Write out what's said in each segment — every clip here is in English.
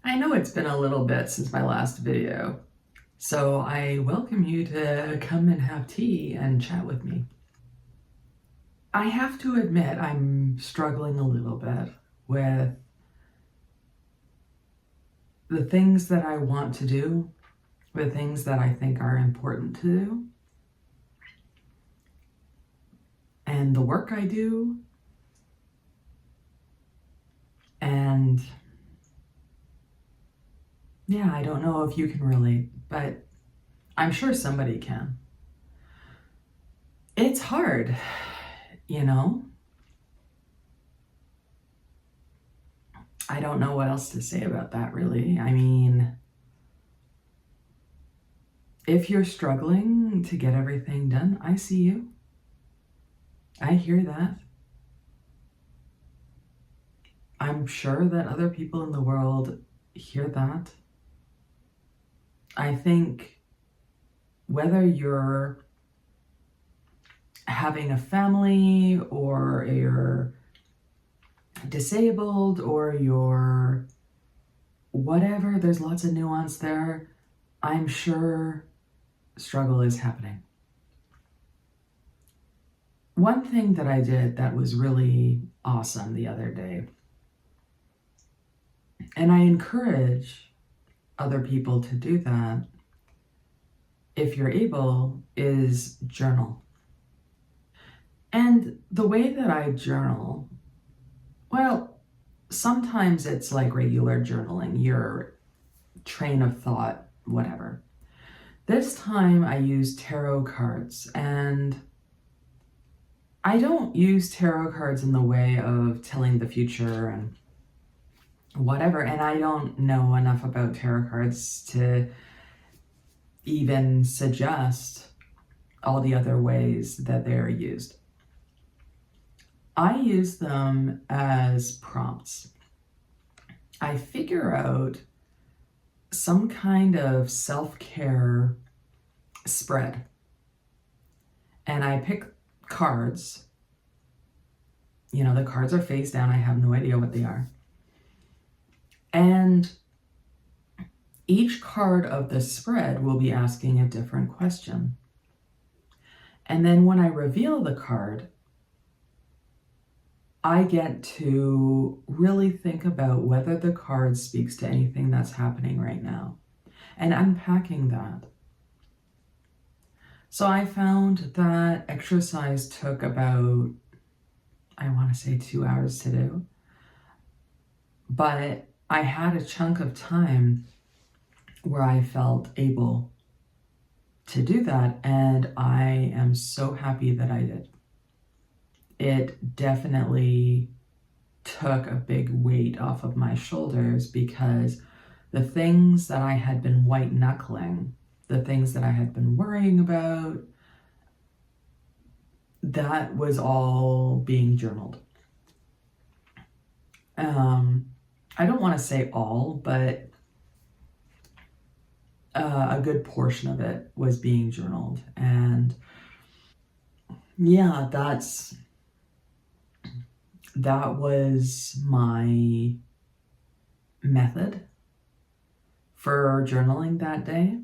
I know it's been a little bit since my last video, so I welcome you to come and have tea and chat with me. I have to admit I'm struggling a little bit with the things that I want to do, the things that I think are important to do, and the work I do, and yeah, I don't know if you can relate, but I'm sure somebody can. It's hard, you know? I don't know what else to say about that, really. I mean, if you're struggling to get everything done, I see you. I hear that. I'm sure that other people in the world hear that. I think whether you're having a family or you're disabled or you're whatever, there's lots of nuance there. I'm sure struggle is happening. One thing that I did that was really awesome the other day, and I encourage other people to do that if you're able, is journal. And the way that I journal, well, sometimes it's like regular journaling, your train of thought, whatever. This time I use tarot cards, and I don't use tarot cards in the way of telling the future and whatever, and I don't know enough about tarot cards to even suggest all the other ways that they are used. I use them as prompts. I figure out some kind of self-care spread, and I pick cards. You know, the cards are face down. I have no idea what they are. And each card of the spread will be asking a different question. And then when I reveal the card, I get to really think about whether the card speaks to anything that's happening right now and unpacking that. So I found that exercise took about, I want to say 2 hours to do, but I had a chunk of time where I felt able to do that, and I am so happy that I did. It definitely took a big weight off of my shoulders, because the things that I had been white knuckling, the things that I had been worrying about, that was all being journaled. I don't want to say all, but a good portion of it was being journaled. And yeah, that was my method for journaling that day.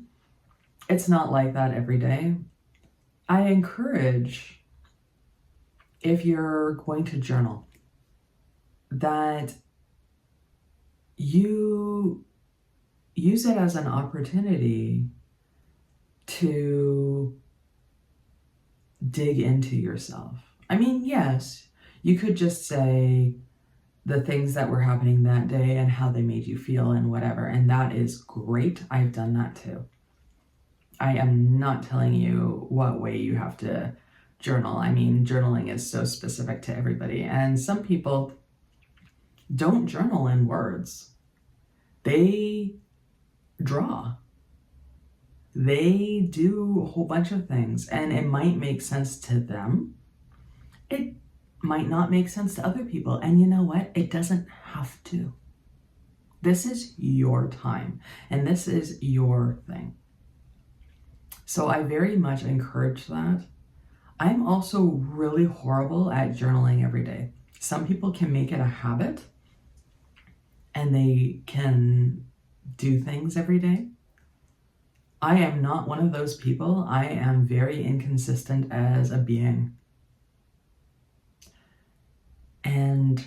It's not like that every day. I encourage, if you're going to journal, that you use it as an opportunity to dig into yourself. I mean, yes, you could just say the things that were happening that day and how they made you feel and whatever, and that is great. I've done that too. I am not telling you what way you have to journal. I mean, journaling is so specific to everybody, and some people don't journal in words. They draw. They do a whole bunch of things, and it might make sense to them. It might not make sense to other people, and you know what? It doesn't have to. This is your time, and this is your thing. So I very much encourage that. I'm also really horrible at journaling every day. Some people can make it a habit, and they can do things every day. I am not one of those people. I am very inconsistent as a being. And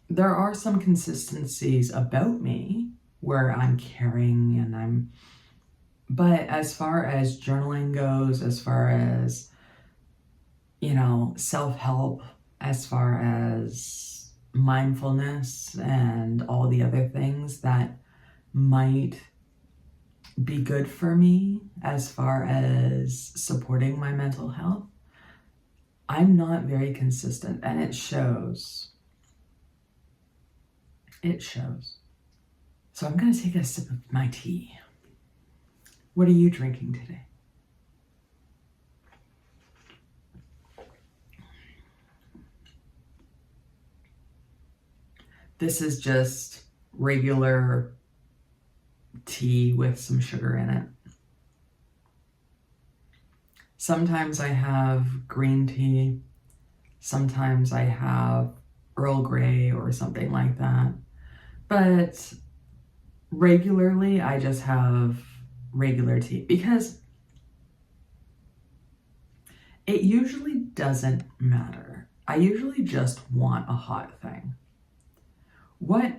there are some consistencies about me where I'm caring and but as far as journaling goes, as far as, self-help, as far as mindfulness and all the other things that might be good for me as far as supporting my mental health, I'm not very consistent, and it shows. It shows. So I'm going to take a sip of my tea. What are you drinking today? This is just regular tea with some sugar in it. Sometimes I have green tea. Sometimes I have Earl Grey or something like that. But regularly, I just have regular tea because it usually doesn't matter. I usually just want a hot thing. What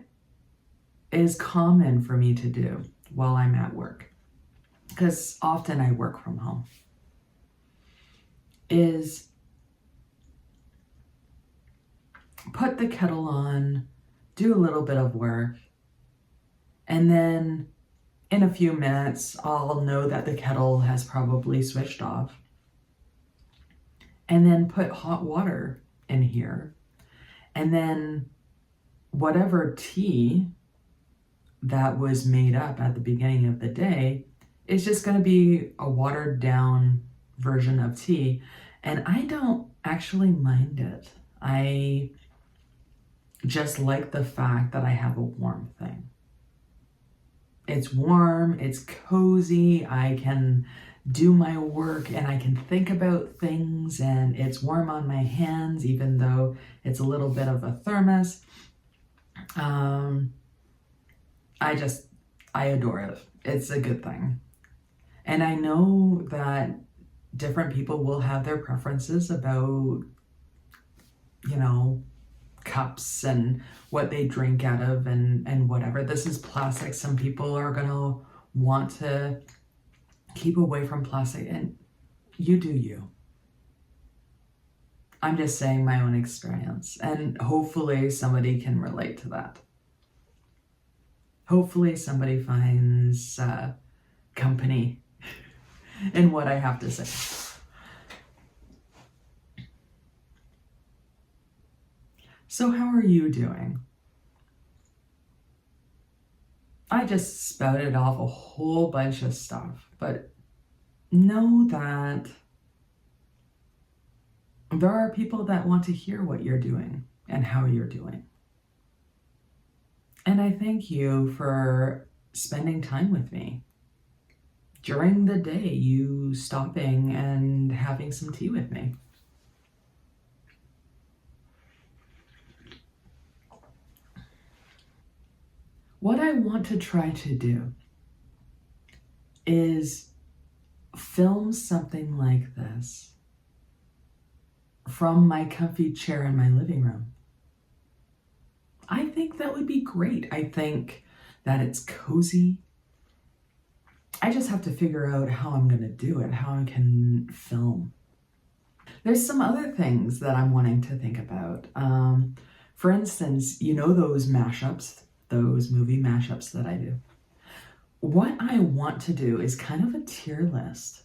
is common for me to do while I'm at work, because often I work from home, is put the kettle on, do a little bit of work, and then in a few minutes, I'll know that the kettle has probably switched off, and then put hot water in here, and then whatever tea that was made up at the beginning of the day is just going to be a watered down version of tea. And I don't actually mind it. I just like the fact that I have a warm thing. It's warm, it's cozy, I can do my work and I can think about things, and it's warm on my hands even though it's a little bit of a thermos. I adore it. It's a good thing. And I know that different people will have their preferences about, cups and what they drink out of and whatever. This is plastic. Some people are going to want to keep away from plastic, and you do you. I'm just saying my own experience, and hopefully somebody can relate to that. Hopefully somebody finds company in what I have to say. So how are you doing? I just spouted off a whole bunch of stuff, but know that there are people that want to hear what you're doing and how you're doing. And I thank you for spending time with me. During the day, you stopping and having some tea with me. What I want to try to do is film something like this from my comfy chair in my living room. I think that would be great. I think that it's cozy. I just have to figure out how I'm going to do it, how I can film. There's some other things that I'm wanting to think about. For instance, those mashups, those movie mashups that I do. What I want to do is kind of a tier list.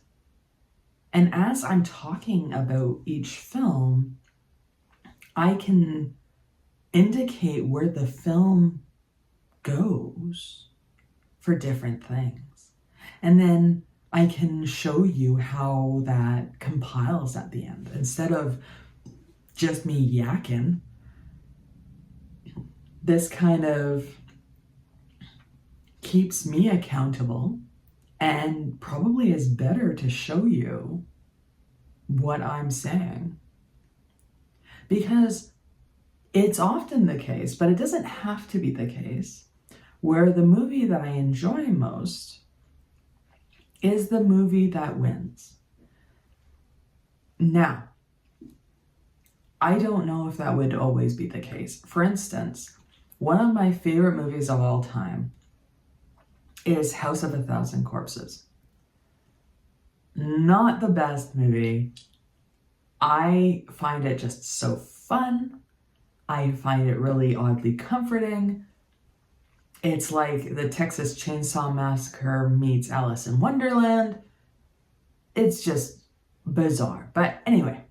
And as I'm talking about each film, I can indicate where the film goes for different things. And then I can show you how that compiles at the end. Instead of just me yakking, this kind of keeps me accountable and probably is better to show you what I'm saying. Because it's often the case, but it doesn't have to be the case, where the movie that I enjoy most is the movie that wins. Now, I don't know if that would always be the case. For instance, one of my favorite movies of all time is House of a Thousand Corpses. Not the best movie. I find it just so fun. I find it really oddly comforting. It's like the Texas Chainsaw Massacre meets Alice in Wonderland. It's just bizarre. But anyway,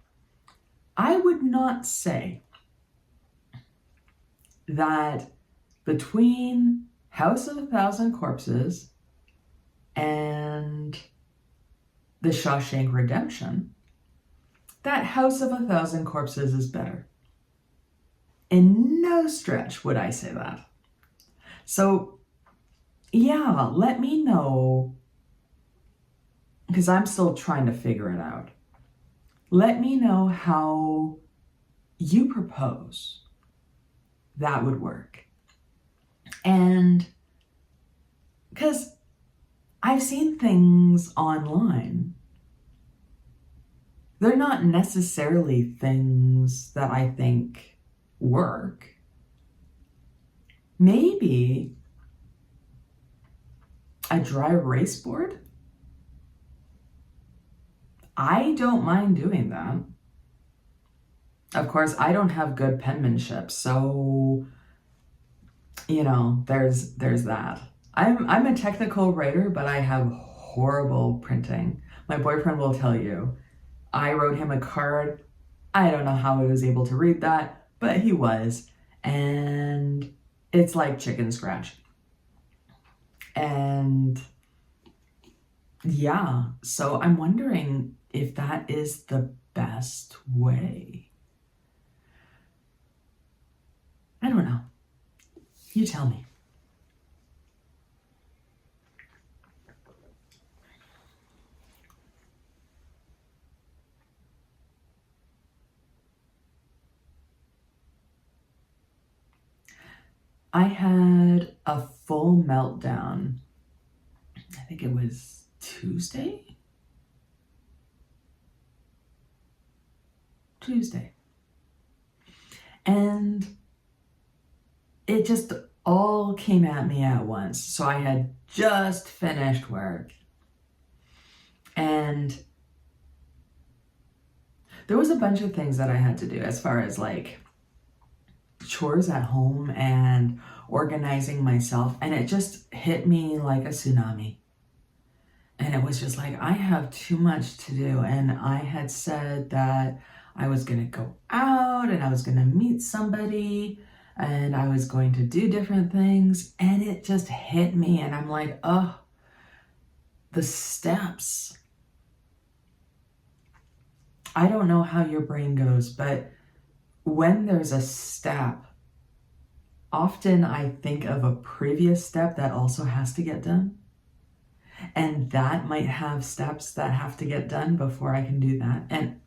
I would not say that between House of a Thousand Corpses and The Shawshank Redemption, that House of a Thousand Corpses is better. In no stretch would I say that. So, yeah, let me know, because I'm still trying to figure it out. Let me know how you propose that would work. And because I've seen things online, they're not necessarily things that I think work. Maybe a dry erase board? I don't mind doing that. Of course, I don't have good penmanship, so, there's that. I'm a technical writer, but I have horrible printing. My boyfriend will tell you. I wrote him a card. I don't know how he was able to read that, but he was. And it's like chicken scratch. And yeah, so I'm wondering if that is the best way. I don't know. You tell me. I had a full meltdown. I think it was Tuesday. And it just all came at me at once. So I had just finished work. And there was a bunch of things that I had to do as far as like chores at home and organizing myself, and it just hit me like a tsunami. And it was just like, I have too much to do. And I had said that I was going to go out and I was going to meet somebody and I was going to do different things, and it just hit me, and I'm like, oh, the steps. I don't know how your brain goes, but when there's a step, often I think of a previous step that also has to get done. And that might have steps that have to get done before I can do that. And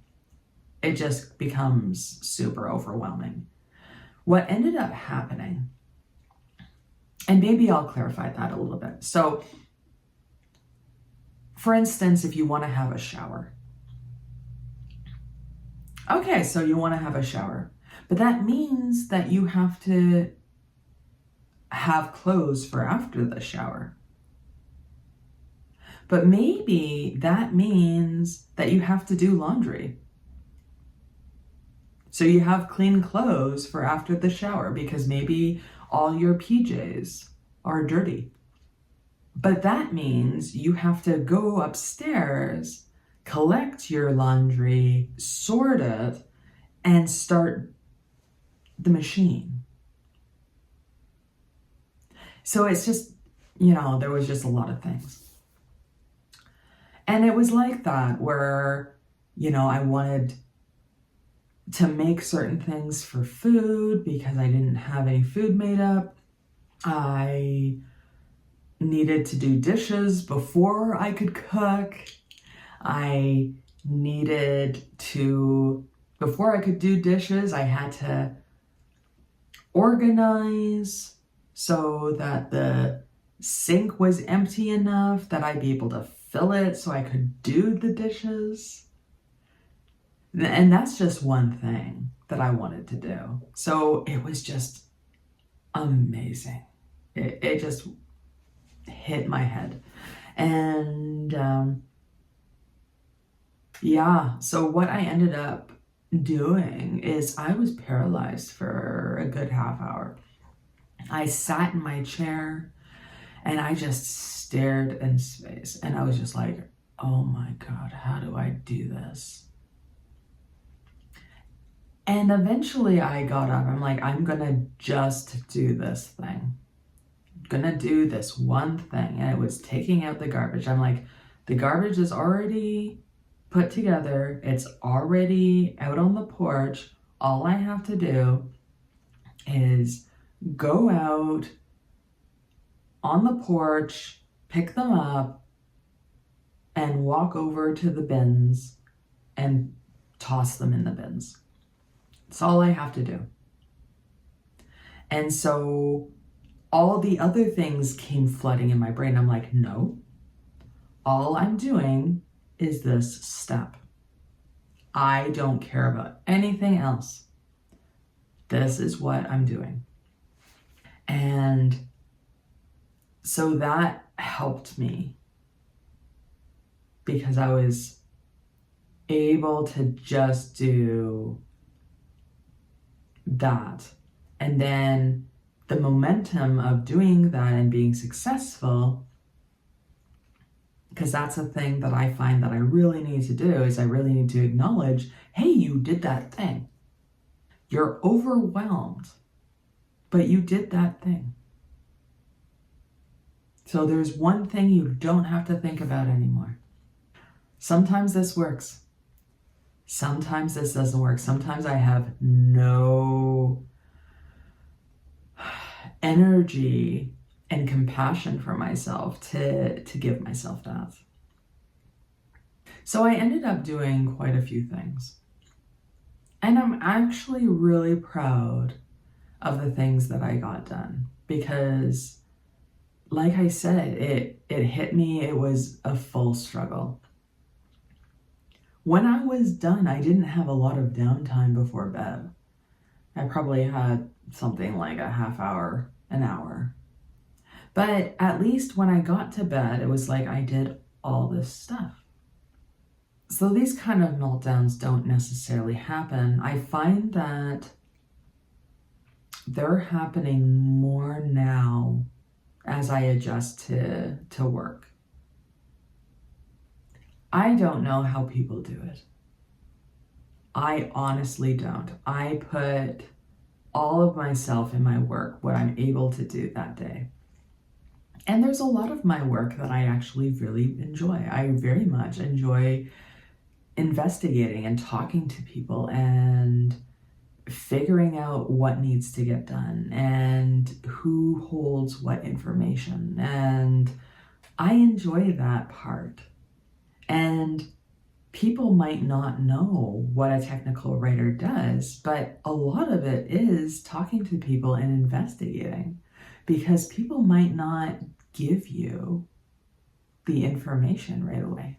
it just becomes super overwhelming. What ended up happening, and maybe I'll clarify that a little bit. So, for instance, if you want to have a shower. Okay, so you want to have a shower. But that means that you have to have clothes for after the shower. But maybe that means that you have to do laundry. So you have clean clothes for after the shower because maybe all your PJs are dirty. But that means you have to go upstairs, collect your laundry, sort it, and start the machine. So it's just, there was just a lot of things. And it was like that where, I wanted to make certain things for food because I didn't have any food made up. I needed to do dishes before I could cook. I needed to, before I could do dishes, I had to organize so that the sink was empty enough that I'd be able to fill it so I could do the dishes. And that's just one thing that I wanted to do. So it was just amazing. It just hit my head. And yeah, so what I ended up doing is I was paralyzed for a good half hour. I sat in my chair and I just stared in space. And I was just like, oh my God, how do I do this? And eventually I got up. I'm like, I'm going to just do this thing. I'm going to do this one thing. And it was taking out the garbage. I'm like, the garbage is already put together. It's already out on the porch. All I have to do is go out on the porch, pick them up, and walk over to the bins and toss them in the bins. That's all I have to do. And so all the other things came flooding in my brain. I'm like, no, all I'm doing is this step. I don't care about anything else. This is what I'm doing. And so that helped me because I was able to just do that. And then the momentum of doing that and being successful, because that's a thing that I find that I really need to do, is I really need to acknowledge, hey, you did that thing. You're overwhelmed, but you did that thing. So there's one thing you don't have to think about anymore. Sometimes this works. Sometimes this doesn't work. Sometimes I have no energy and compassion for myself to give myself that. So I ended up doing quite a few things. And I'm actually really proud of the things that I got done because, like I said, it hit me. It was a full struggle. When I was done, I didn't have a lot of downtime before bed. I probably had something like a half hour, an hour. But at least when I got to bed, it was like I did all this stuff. So these kind of meltdowns don't necessarily happen. I find that they're happening more now as I adjust to work. I don't know how people do it. I honestly don't. I put all of myself in my work, what I'm able to do that day. And there's a lot of my work that I actually really enjoy. I very much enjoy investigating and talking to people and figuring out what needs to get done and who holds what information. And I enjoy that part. And people might not know what a technical writer does, but a lot of it is talking to people and investigating because people might not give you the information right away.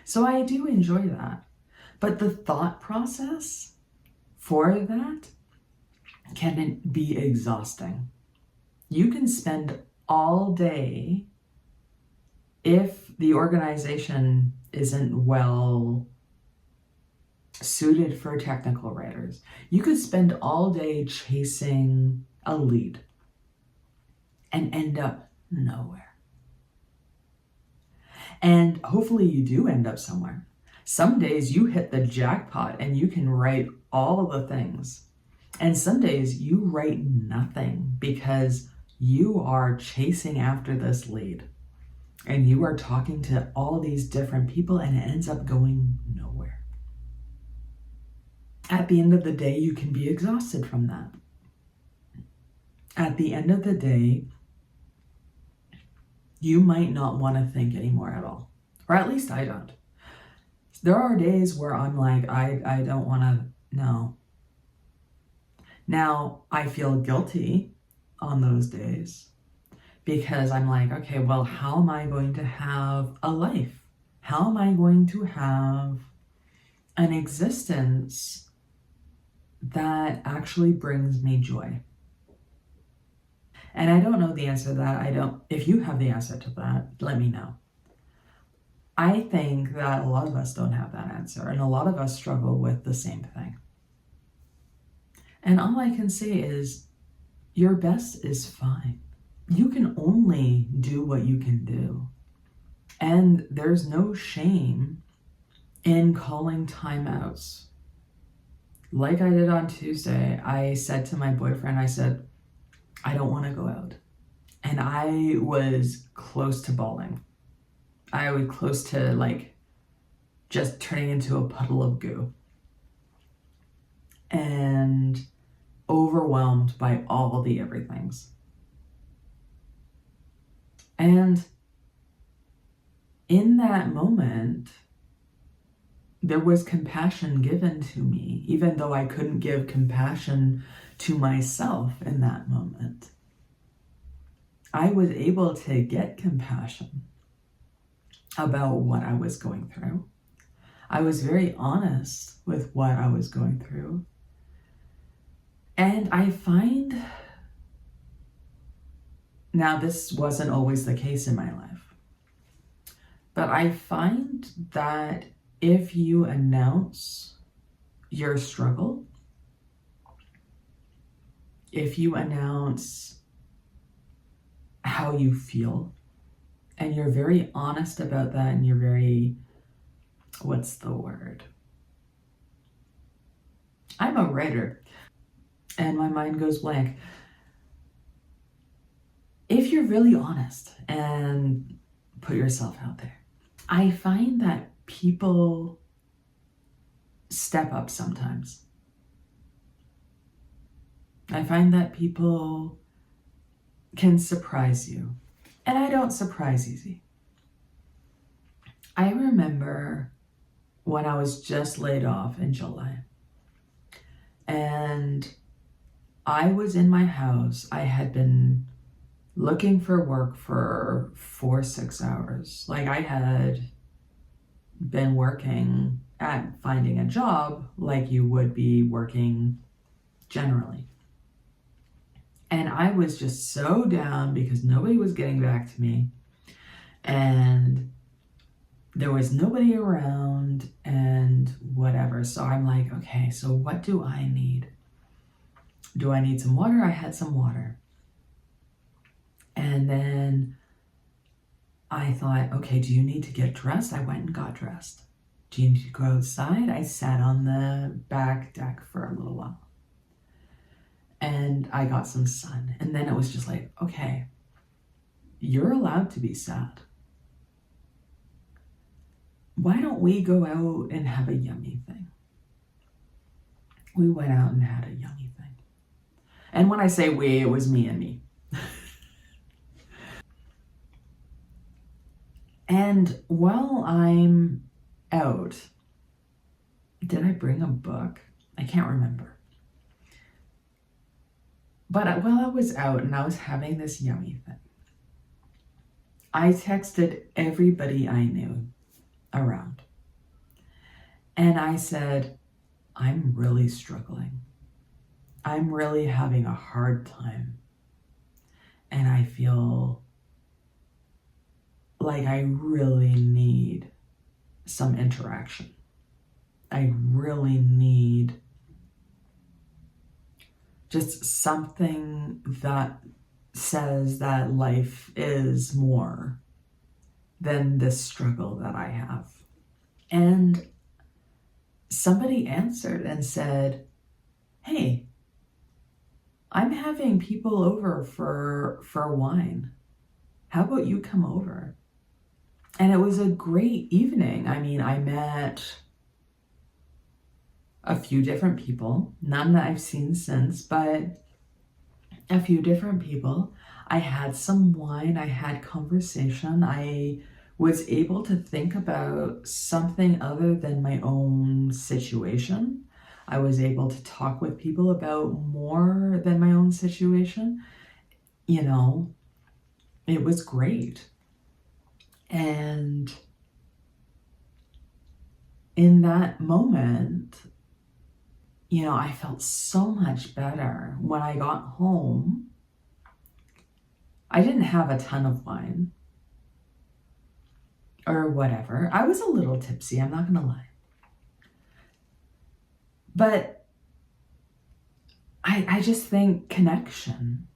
So I do enjoy that. But the thought process for that can be exhausting. You can spend all day, if the organization isn't well suited for technical writers, you could spend all day chasing a lead and end up nowhere. And hopefully you do end up somewhere. Some days you hit the jackpot and you can write all the things. And some days you write nothing because you are chasing after this lead. And you are talking to all these different people and it ends up going nowhere. At the end of the day, you can be exhausted from that. At the end of the day, you might not want to think anymore at all. Or at least I don't. There are days where I'm like, I don't want to know. Now, I feel guilty on those days because I'm like, okay, well, how am I going to have a life? How am I going to have an existence that actually brings me joy? And I don't know the answer to that. If you have the answer to that, let me know. I think that a lot of us don't have that answer, and a lot of us struggle with the same thing. And all I can say is, your best is fine. You can only do what you can do. And there's no shame in calling timeouts. Like I did on Tuesday, I said to my boyfriend, I said, I don't want to go out. And I was close to bawling. I was close to like just turning into a puddle of goo. And overwhelmed by all the everythings. And in that moment, there was compassion given to me, even though I couldn't give compassion to myself in that moment. I was able to get compassion about what I was going through. I was very honest with what I was going through. And I find, now this wasn't always the case in my life, but I find that if you announce your struggle, if you announce how you feel, and you're very honest about that, and you're very, what's the word? I'm a writer, and my mind goes blank. If you're really honest and put yourself out there, I find that people step up sometimes. I find that people can surprise you. And I don't surprise easy. I remember when I was just laid off in July. And I was in my house. I had been looking for work for 6 hours. Like I had been working at finding a job like you would be working generally. And I was just so down because nobody was getting back to me. And there was nobody around and whatever. So I'm like, okay, so what do I need? Do I need some water? I had some water. And then I thought, okay, do you need to get dressed? I went and got dressed. Do you need to go outside? I sat on the back deck for a little while. And I got some sun. And then it was just like, okay, you're allowed to be sad. Why don't we go out and have a yummy thing? We went out and had a yummy thing. And when I say we, it was me and me. And while I'm out, did I bring a book? I can't remember. But while I was out and I was having this yummy thing, I texted everybody I knew around. And I said, I'm really struggling. I'm really having a hard time. And I feel like I really need some interaction. I really need just something that says that life is more than this struggle that I have. And somebody answered and said, hey, I'm having people over for wine. How about you come over? And it was a great evening. I mean, I met a few different people, none that I've seen since, but a few different people. I had some wine, I had conversation. I was able to think about something other than my own situation. I was able to talk with people about more than my own situation. You know, it was great. And in that moment, you know, I felt so much better. When I got home, I didn't have a ton of wine or whatever. I was a little tipsy, I'm not gonna lie. But I just think connection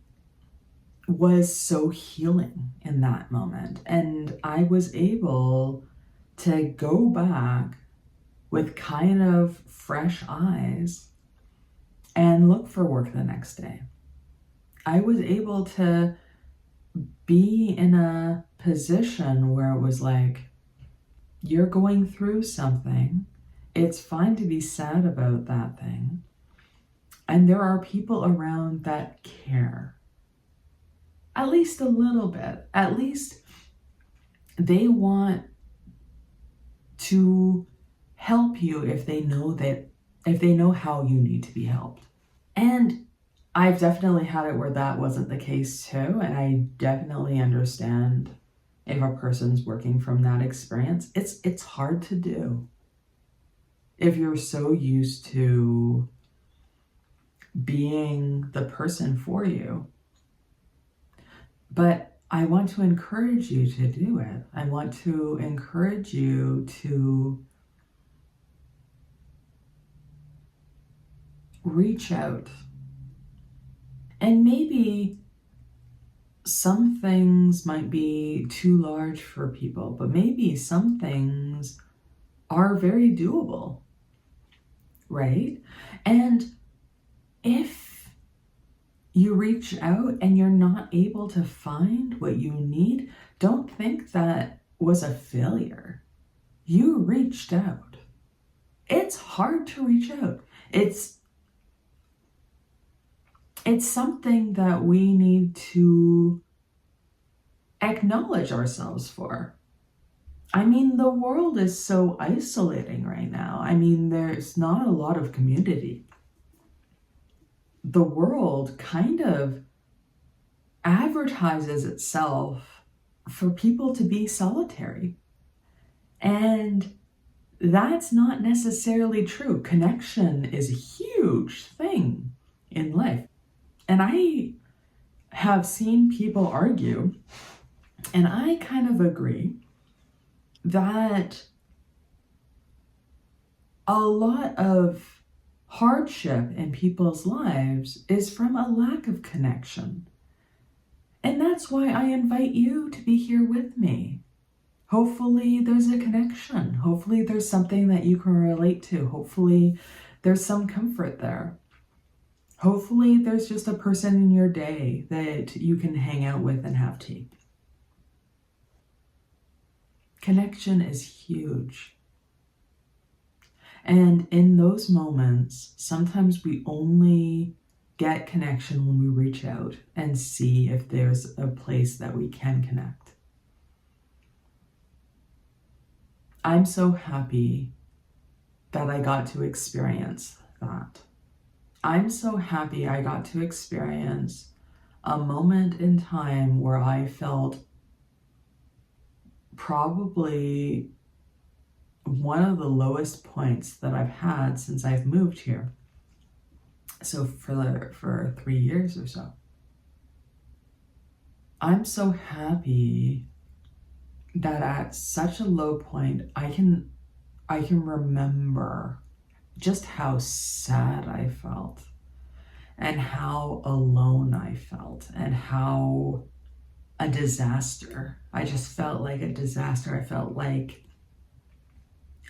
was so healing in that moment. And I was able to go back with kind of fresh eyes and look for work the next day. I was able to be in a position where it was like, you're going through something. It's fine to be sad about that thing. And there are people around that care. At least a little bit. At least they want to help you if they know how you need to be helped. And I've definitely had it where that wasn't the case too, and I definitely understand if a person's working from that experience. It's hard to do if you're so used to being the person for you. But I want to encourage you to do it. I want to encourage you to reach out. And maybe some things might be too large for people, but maybe some things are very doable, right? And if you reach out and you're not able to find what you need, don't think that was a failure. You reached out. It's hard to reach out. It's something that we need to acknowledge ourselves for. I mean, the world is so isolating right now. I mean, there's not a lot of community. The world kind of advertises itself for people to be solitary. And that's not necessarily true. Connection is a huge thing in life. And I have seen people argue, and I kind of agree, that a lot of hardship in people's lives is from a lack of connection. And that's why I invite you to be here with me. Hopefully there's a connection. Hopefully there's something that you can relate to. Hopefully there's some comfort there. Hopefully there's just a person in your day that you can hang out with and have tea. Connection is huge. And in those moments, sometimes we only get connection when we reach out and see if there's a place that we can connect. I'm so happy that I got to experience that. I'm so happy I got to experience a moment in time where I felt probably one of the lowest points that I've had since I've moved here. So for 3 years or so. I'm so happy that at such a low point, I can remember just how sad I felt and how alone I felt and how a disaster. I just felt like a disaster. I felt like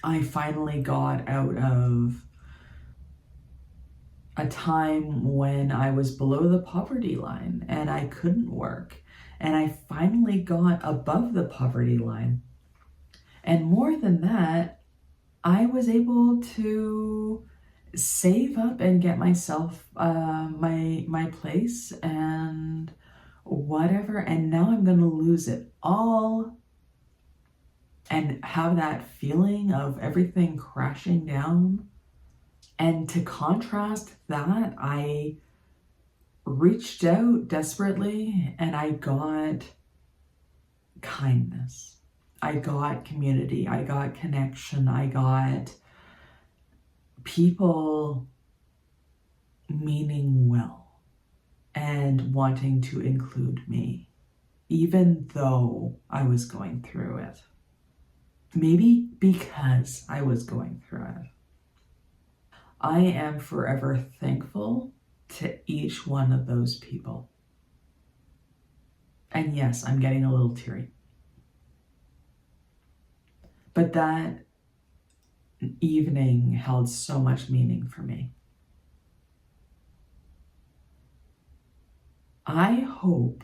I finally got out of a time when I was below the poverty line and I couldn't work. And I finally got above the poverty line. And more than that, I was able to save up and get myself my place and whatever. And now I'm going to lose it all and have that feeling of everything crashing down. And to contrast that, I reached out desperately and I got kindness. I got community. I got connection. I got people meaning well and wanting to include me, even though I was going through it. Maybe because I was going through it. I am forever thankful to each one of those people. And yes, I'm getting a little teary. But that evening held so much meaning for me. I hope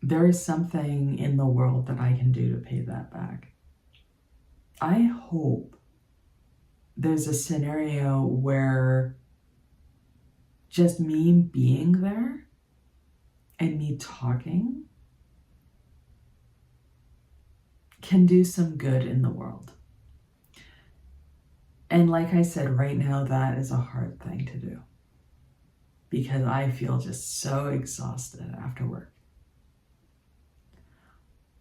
there is something in the world that I can do to pay that back. I hope there's a scenario where just me being there and me talking can do some good in the world. And like I said, right now, that is a hard thing to do because I feel just so exhausted after work.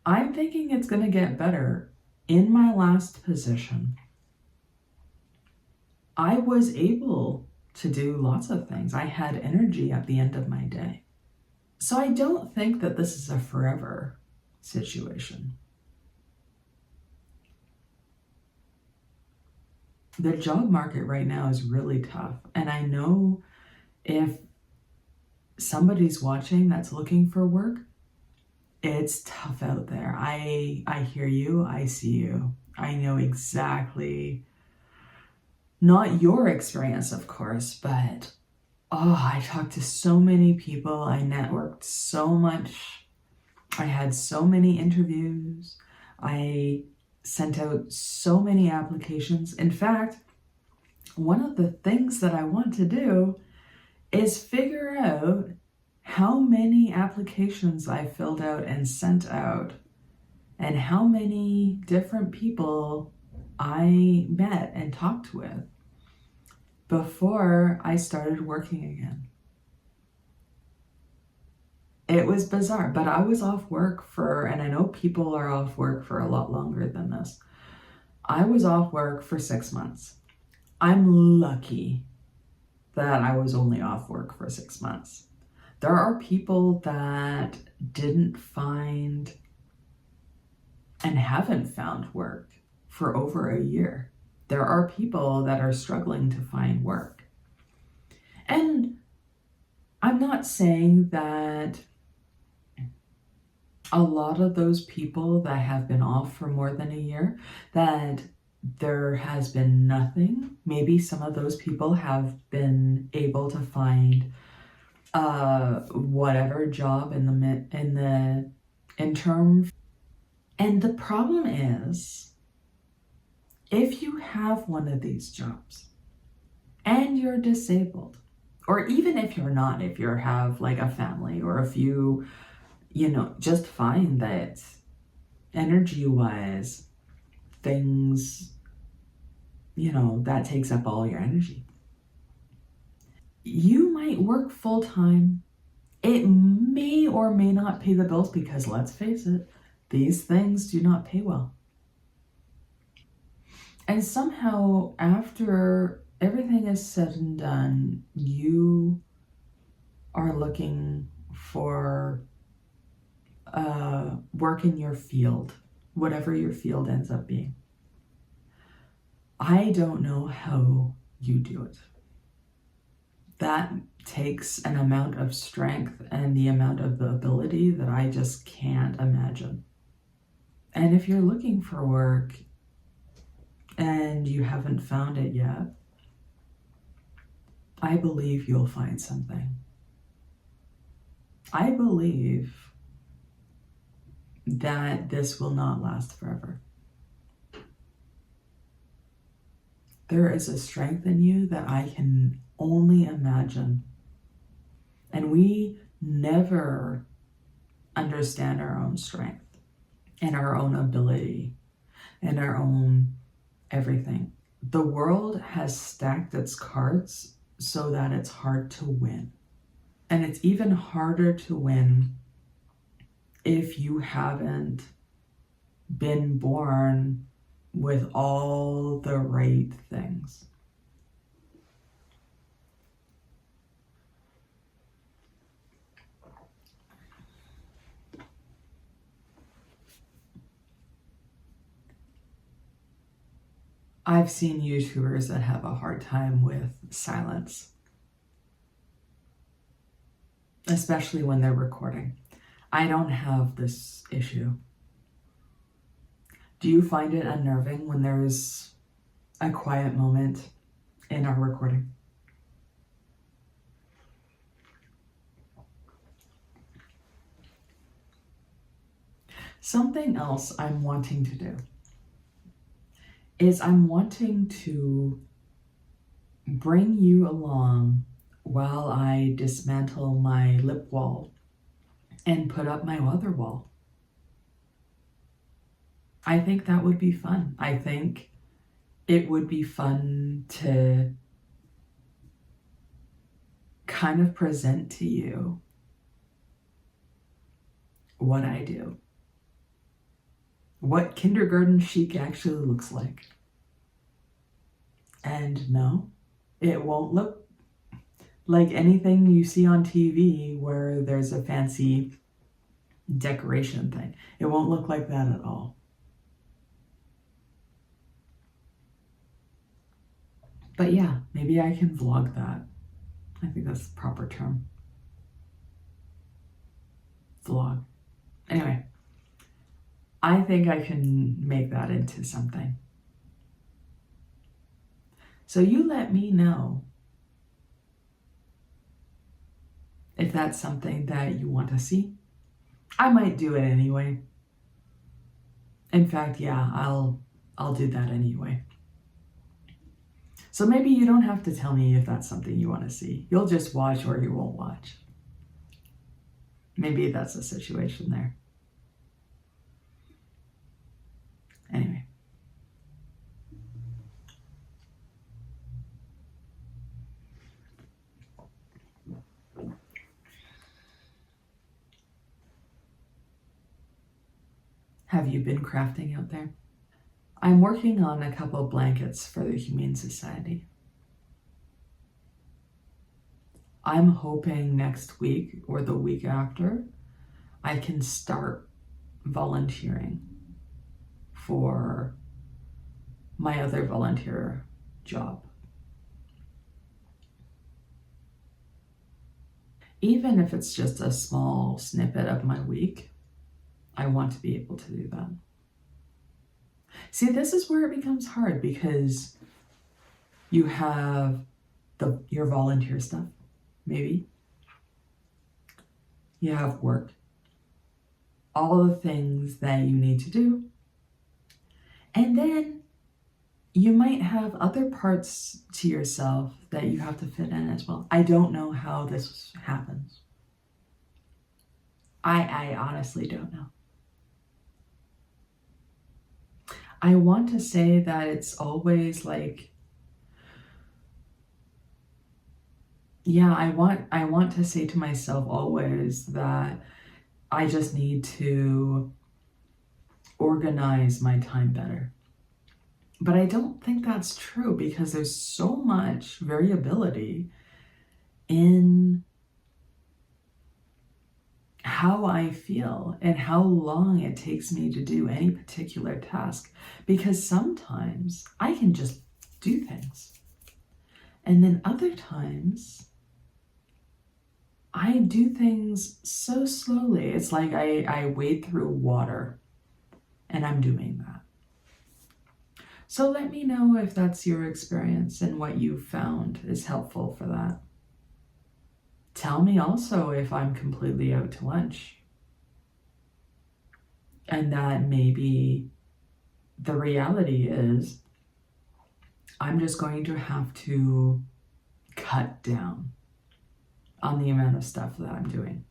I'm thinking it's going to get better. In my last position, I was able to do lots of things. I had energy at the end of my day. So I don't think that this is a forever situation. The job market right now is really tough. And I know if somebody's watching that's looking for work, it's tough out there. I hear you. I see you. I know exactly, not your experience, of course, but I talked to so many people. I networked so much. I had so many interviews. I sent out so many applications. In fact, one of the things that I want to do is figure out how many applications I filled out and sent out and how many different people I met and talked with before I started working again. It was bizarre, but I was off work and I know people are off work for a lot longer than this. I was off work for 6 months. I'm lucky that I was only off work for 6 months. There are people that didn't find and haven't found work for over a year. There are people that are struggling to find work. And I'm not saying that a lot of those people that have been off for more than a year, that there has been nothing. Maybe some of those people have been able to find whatever job in the interim. And the problem is, if you have one of these jobs and you're disabled, or even if you're not, if you have like a family, or if you just find that energy-wise, things, that takes up all your energy. You might work full-time. It may or may not pay the bills because, let's face it, these things do not pay well. And somehow, after everything is said and done, you are looking for work in your field, whatever your field ends up being. I don't know how you do it. That takes an amount of strength and the amount of the ability that I just can't imagine. And if you're looking for work and you haven't found it yet, I believe you'll find something. I believe that this will not last forever. There is a strength in you that I can only imagine. And we never understand our own strength and our own ability and our own everything. The world has stacked its cards so that it's hard to win. And it's even harder to win if you haven't been born with all the right things. I've seen YouTubers that have a hard time with silence, especially when they're recording. I don't have this issue. Do you find it unnerving when there's a quiet moment in our recording? Something else I'm wanting to do is I'm wanting to bring you along while I dismantle my lip wall and put up my other wall. I think that would be fun. I think it would be fun to kind of present to you what I do, what kindergarten chic actually looks like. And no, it won't look like anything you see on TV where there's a fancy decoration thing. It won't look like that at all. But yeah, maybe I can vlog that. I think that's the proper term. Vlog. Anyway, I think I can make that into something. So you let me know if that's something that you want to see. I might do it anyway. In fact, yeah, I'll do that anyway. So maybe you don't have to tell me if that's something you want to see. You'll just watch or you won't watch. Maybe that's a situation there. Anyway. Have you been crafting out there? I'm working on a couple of blankets for the Humane Society. I'm hoping next week or the week after, I can start volunteering for my other volunteer job. Even if it's just a small snippet of my week, I want to be able to do that. See, this is where it becomes hard because you have your volunteer stuff, maybe. You have work, all the things that you need to do. And then you might have other parts to yourself that you have to fit in as well. I don't know how this happens. I honestly don't know. I want to say that it's always like, yeah, I want to say to myself always that I just need to organize my time better. But I don't think that's true because there's so much variability in how I feel and how long it takes me to do any particular task. Because sometimes I can just do things. And then other times I do things so slowly. It's like I wade through water and I'm doing that. So let me know if that's your experience and what you found is helpful for that. Tell me also if I'm completely out to lunch and that maybe the reality is I'm just going to have to cut down on the amount of stuff that I'm doing.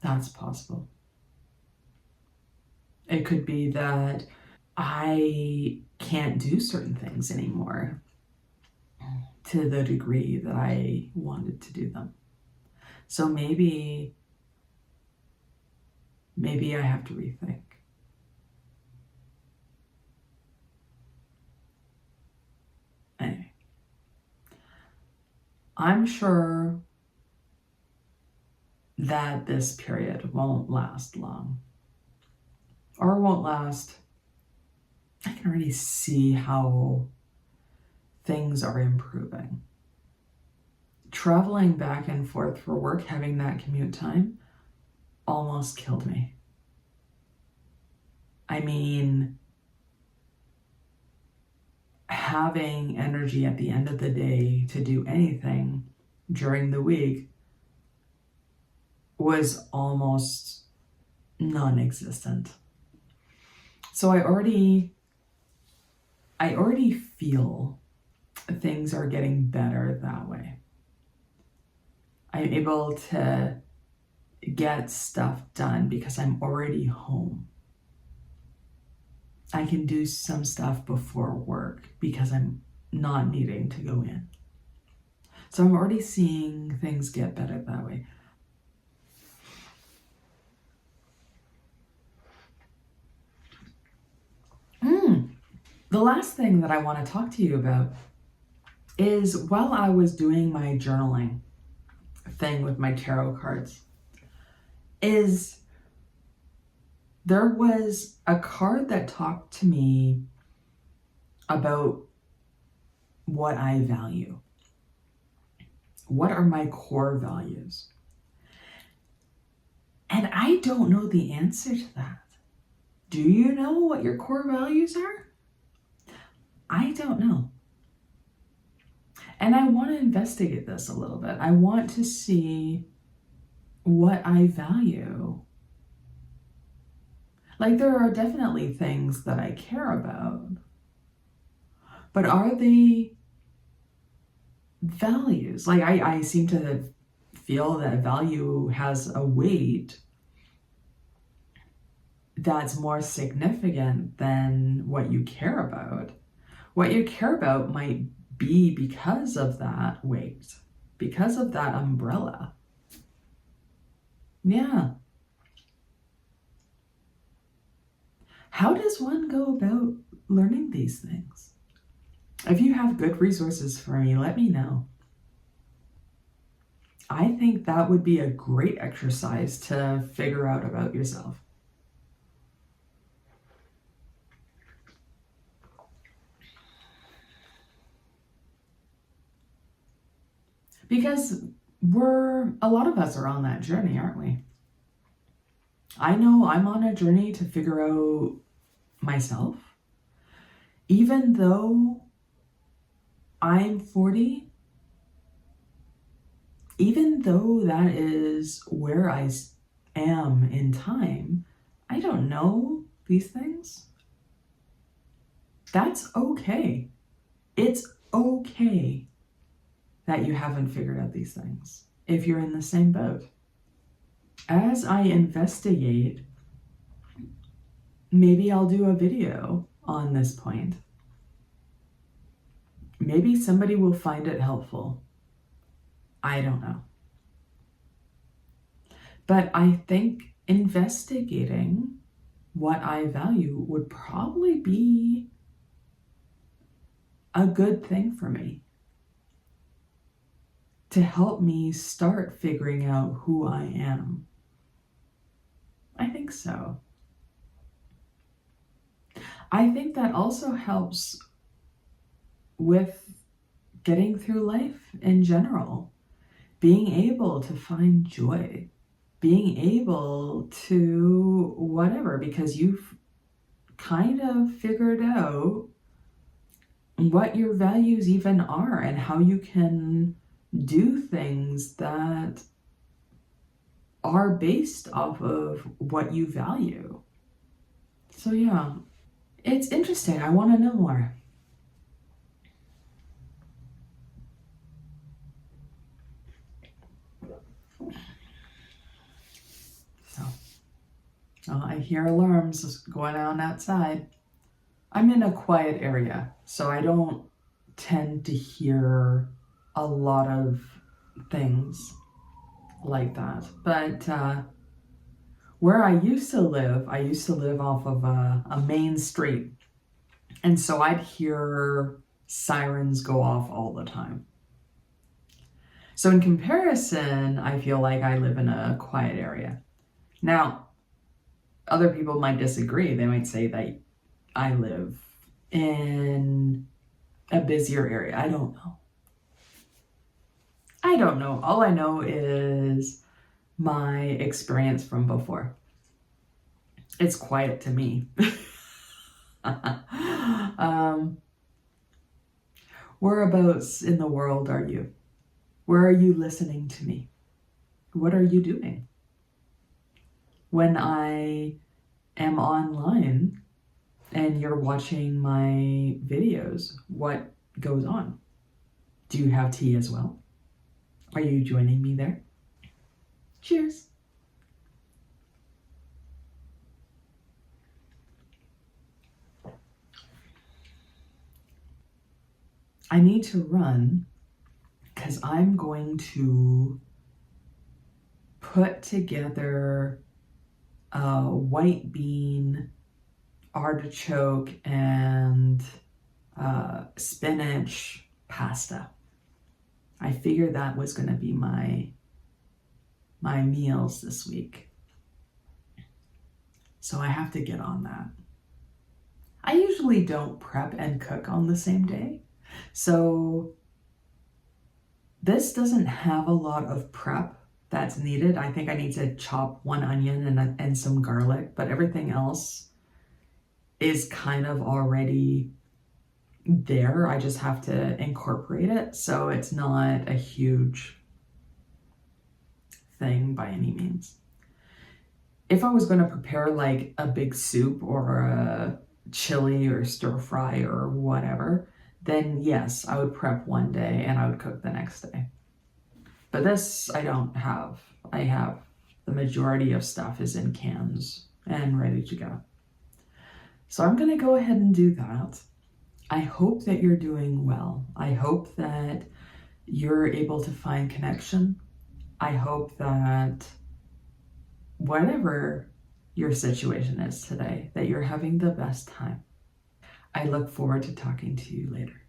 That's possible. It could be that I can't do certain things anymore to the degree that I wanted to do them. So maybe maybe I have to rethink. Anyway, I'm sure that this period won't last long, or won't last. I can already see how things are improving. Traveling back and forth for work, having that commute time, almost killed me. I mean, having energy at the end of the day to do anything during the week was almost non-existent. So I already feel things are getting better that way. I'm able to get stuff done because I'm already home. I can do some stuff before work because I'm not needing to go in. So I'm already seeing things get better that way. The last thing that I want to talk to you about is while I was doing my journaling thing with my tarot cards, is there was a card that talked to me about what I value. What are my core values? And I don't know the answer to that. Do you know what your core values are? I don't know. And I want to investigate this a little bit. I want to see what I value. Like, there are definitely things that I care about, but are they values? Like, I seem to feel that value has a weight that's more significant than what you care about. What you care about might be because of that weight, because of that umbrella. Yeah. How does one go about learning these things? If you have good resources for me, let me know. I think that would be a great exercise to figure out about yourself. Because a lot of us are on that journey, aren't we? I know I'm on a journey to figure out myself. Even though I'm 40, even though that is where I am in time, I don't know these things. That's okay. It's okay that you haven't figured out these things if you're in the same boat. As I investigate, maybe I'll do a video on this point. Maybe somebody will find it helpful. I don't know. But I think investigating what I value would probably be a good thing for me to help me start figuring out who I am. I think so. I think that also helps with getting through life in general, being able to find joy, being able to whatever, because you've kind of figured out what your values even are and how you can do things that are based off of what you value. So yeah, it's interesting. I want to know more. So I hear alarms going on outside. I'm in a quiet area, so I don't tend to hear a lot of things like that. But Where I used to live off of a main street. And so I'd hear sirens go off all the time. So in comparison, I feel like I live in a quiet area. Now, other people might disagree. They might say that I live in a busier area. I don't know. All I know is my experience from before. It's quiet to me. Whereabouts in the world are you? Where are you listening to me? What are you doing? When I am online and you're watching my videos, what goes on? Do you have tea as well? Are you joining me there? Cheers. I need to run because I'm going to put together a white bean, artichoke, and spinach pasta. I figured that was going to be my meals this week. So I have to get on that. I usually don't prep and cook on the same day. So this doesn't have a lot of prep that's needed. I think I need to chop one onion and some garlic, but everything else is kind of already there. I just have to incorporate it. So it's not a huge thing by any means. If I was going to prepare like a big soup or a chili or stir fry or whatever, then yes, I would prep one day and I would cook the next day. But this I don't have. I have the majority of stuff is in cans and ready to go. So I'm going to go ahead and do that. I hope that you're doing well. I hope that you're able to find connection. I hope that whatever your situation is today, that you're having the best time. I look forward to talking to you later.